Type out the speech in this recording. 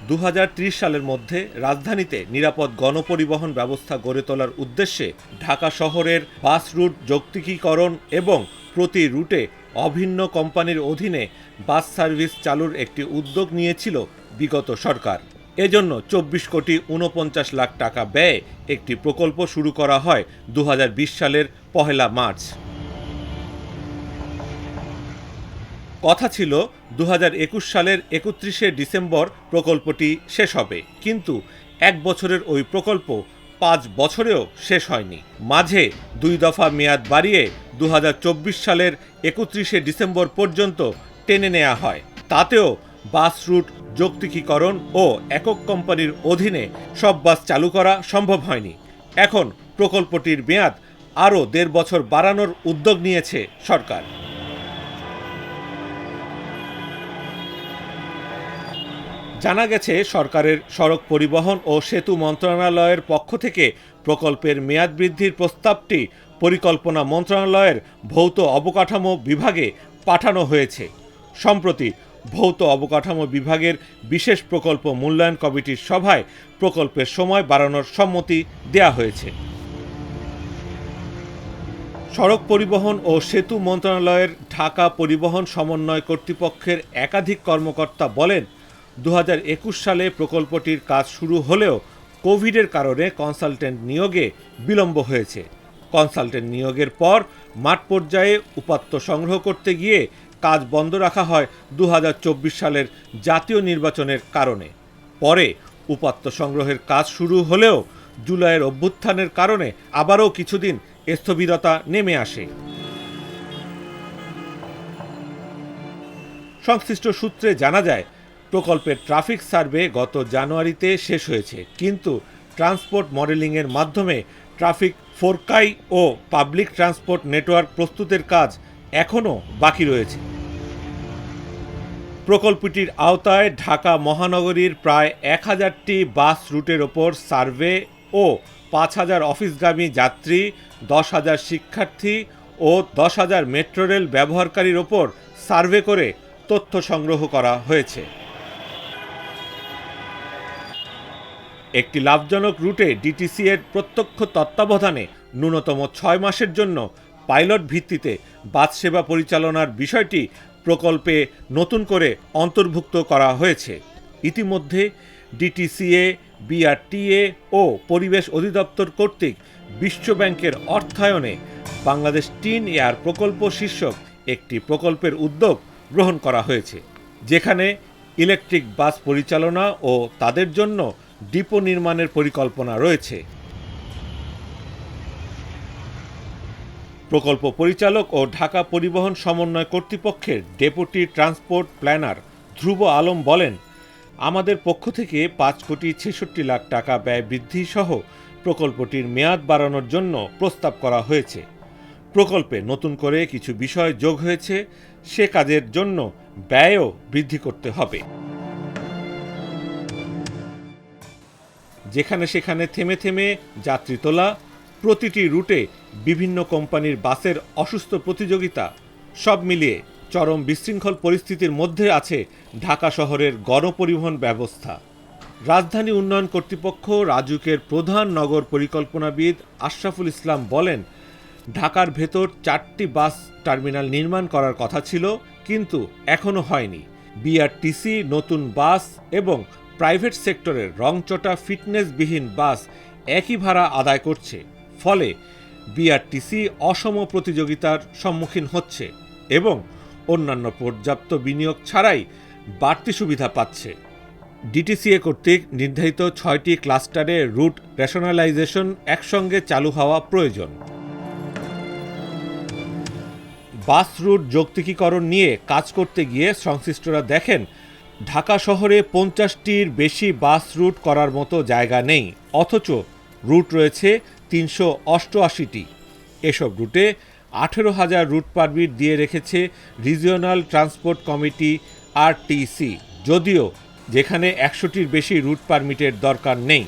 2030 সালের মধ্যে রাজধানীতে নিরাপদ গণপরিবহন ব্যবস্থা গড়ে তোলার উদ্দেশ্যে ঢাকা শহরের বাস রুট যৌক্তিকীকরণ এবং প্রতি রুটে অভিন্ন কোম্পানির অধীনে বাস সার্ভিস চালুর একটি উদ্যোগ নিয়েছিল বিগত সরকার। এজন্য 24,49 লাখ টাকা ব্যয়ে একটি প্রকল্প শুরু করা হয় 2020 সালের 1 মার্চ। কথা ছিল 2021 সালের 31শে ডিসেম্বর প্রকল্পটি শেষ হবে, কিন্তু 1 বছরের ওই প্রকল্প 5 বছরেও শেষ হয়নি। মাঝে 2 দফা মেয়াদ বাড়িয়ে 2024 সালের 31শে ডিসেম্বর পর্যন্ত টেনে নেওয়া হয়। তাতেও বাস রুট যৌক্তিকীকরণ ও একক কোম্পানির অধীনে সব বাস চালু করা সম্ভব হয়নি। এখন প্রকল্পটির মেয়াদ আরও 1.5 বছর বাড়ানোর উদ্যোগ নিয়েছে সরকার। জানা গেছে, সরকারের সড়ক পরিবহন ও সেতু মন্ত্রণালয়ের পক্ষ থেকে প্রকল্পের মেয়াদ বৃদ্ধির প্রস্তাবটি পরিকল্পনা মন্ত্রণালয়ের ভৌত অবকাঠামো বিভাগে পাঠানো হয়েছে। সম্প্রতি ভৌত অবকাঠামো বিভাগের বিশেষ প্রকল্প মূল্যায়ন কমিটির সভায় প্রকল্পের সময় বাড়ানোর সম্মতি দেয়া হয়েছে। সড়ক পরিবহন ও সেতু মন্ত্রণালয়ের ঢাকা পরিবহন সমন্বয় কর্তৃপক্ষের একাধিক কর্মকর্তা বলেন, 2021 সালে প্রকল্পটির কাজ শুরু হলেও কোভিডের কারণে কনসালটেন্ট নিয়োগে বিলম্ব হয়েছে। কনসালটেন্ট নিয়োগের পর মাঠ পর্যায়ে উপাত্ত সংগ্রহ করতে গিয়ে কাজ বন্ধ রাখা হয় 2024 সালের জাতীয় নির্বাচনের কারণে। পরে উপাত্ত সংগ্রহের কাজ শুরু হলেও জুলাইয়ের অভ্যুত্থানের কারণে আবারও কিছুদিন স্থবিরতা নেমে আসে। সংশ্লিষ্ট সূত্রে জানা যায়, প্রকল্পের ট্রাফিক সার্ভে গত জানুয়ারিতে শেষ হয়েছে, কিন্তু ট্রান্সপোর্ট মডেলিংয়ের মাধ্যমে ট্রাফিক ফোরকাই ও পাবলিক ট্রান্সপোর্ট নেটওয়ার্ক প্রস্তুতের কাজ এখনও বাকি রয়েছে। প্রকল্পটির আওতায় ঢাকা মহানগরীর প্রায় 1000টি বাস রুটের ওপর সার্ভে ও 5000 অফিসগামী যাত্রী, 10,000 শিক্ষার্থী ও 10,000 মেট্রো রেল ব্যবহারকারীর ওপর সার্ভে করে তথ্য সংগ্রহ করা হয়েছে। একটি লাভজনক রুটে ডিটিসি এর প্রত্যক্ষ তত্ত্বাবধানে ন্যূনতম 6 মাসের জন্য পাইলট ভিত্তিতে বাস সেবা পরিচালনার বিষয়টি প্রকল্পে নতুন করে অন্তর্ভুক্ত করা হয়েছে। ইতিমধ্যে ডিটিসিএ, বিআরটিএ ও পরিবেশ অধিদপ্তর কর্তৃক বিশ্বব্যাংকের অর্থায়নে বাংলাদেশ টিন এয়ার প্রকল্প শীর্ষক একটি প্রকল্পের উদ্যোগ গ্রহণ করা হয়েছে, যেখানে ইলেকট্রিক বাস পরিচালনা ও তাদের জন্য ডিপো নির্মাণের পরিকল্পনা রয়েছে। প্রকল্প পরিচালক ও ঢাকা পরিবহন সমন্বয় কর্তৃপক্ষের ডেপুটি ট্রান্সপোর্ট প্ল্যানার ধ্রুব আলম বলেন, আমাদের পক্ষ থেকে 5,66 লাখ টাকা ব্যয় বৃদ্ধি সহ প্রকল্পটির মেয়াদ বাড়ানোর জন্য প্রস্তাব করা হয়েছে। প্রকল্পে নতুন করে কিছু বিষয় যোগ হয়েছে, সে কাজের জন্য ব্যয়ও বৃদ্ধি করতে হবে। যেখানে সেখানে থেমে থেমে যাত্রী তোলা, প্রতিটি রুটে বিভিন্ন কোম্পানির বাসের অসুস্থ প্রতিযোগিতা, সব মিলিয়ে চরম বিশৃঙ্খল পরিস্থিতির মধ্যে আছে ঢাকা শহরের গণপরিবহন ব্যবস্থা। রাজধানী উন্নয়ন কর্তৃপক্ষ রাজুকের প্রধান নগর পরিকল্পনাবিদ আশরাফুল ইসলাম বলেন, ঢাকার ভেতর 4টি বাস টার্মিনাল নির্মাণ করার কথা ছিল, কিন্তু এখনও হয়নি। বিআরটিসি নতুন বাস এবং প্রাইভেট সেক্টরের রংচটা ফিটনেসবিহীন বাস একই ভাড়া আদায় করছে, ফলে বিআরটিসি অসম প্রতিযোগিতার সম্মুখীন হচ্ছে এবং অন্যান্য পর্যাপ্ত বিনিয়োগ ছাড়াই বাড়তি সুবিধা পাচ্ছে। ডিটিসিএ কর্তৃক নির্ধারিত 6টি ক্লাস্টারে রুট রেশনালাইজেশন একসঙ্গে চালু হওয়া প্রয়োজন। বাস রুট যৌক্তিকীকরণ নিয়ে কাজ করতে গিয়ে সংশ্লিষ্টরা দেখেন, ঢাকা শহরে 50টির বেশি বাস রুট করার মতো জায়গা নেই, অথচ রুট রয়েছে 388টি। এসব রুটে 18,000 রুট পারমিট দিয়ে রেখেছে রিজিওনাল ট্রান্সপোর্ট কমিটি আরটিসি, যদিও যেখানে 100টির বেশি রুট পারমিটের দরকার নেই।